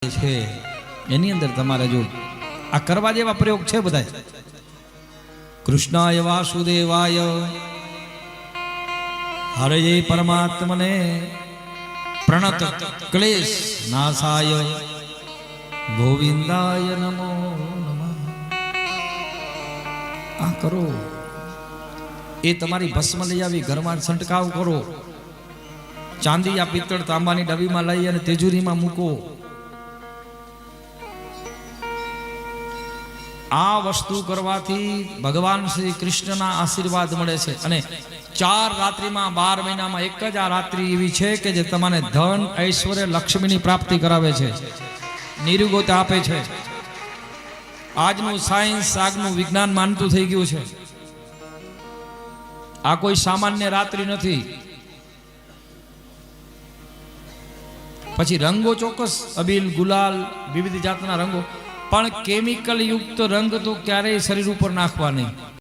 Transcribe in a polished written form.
છે એની અંદર તમારે જો આ કરવા જેવા પ્રયોગ છે બધા. કૃષ્ણાય વાસુદેવાય હરયે પરમાત્મને પ્રણત ક્લેશ નાશાય ગોવિંદાય નમો નમઃ. આ કરો એ તમારી ભસ્મ લઈ આવી ઘરમાં છંટકાવ કરો. ચાંદી આ પિત્તળ તાંબાની ડબીમાં લઈ અને તેજુરીમાં મૂકો. આ વસ્તુ કરવાથી ભગવાન શ્રી કૃષ્ણના આશીર્વાદ મળે છે. અને 4 રાત્રિમાં 12 મહિનામાં એક જ આ રાત્રિ એવી છે કે જે તમને ધન ઐશ્વર્ય લક્ષ્મીની પ્રાપ્તિ કરાવે છે, નિરુગત આપે છે. આજનું સાયન્સ આગનું વિજ્ઞાન માનતું થઈ ગયું છે. આ કોઈ સામાન્ય રાત્રિ નથી. પછી રંગો ચોક્કસ અબીલ ગુલાલ વિવિધ જાતના રંગો, પણ કેમિકલ યુક્ત રંગ તો ક્યારેય શરીર ઉપર નાખવા નહીં.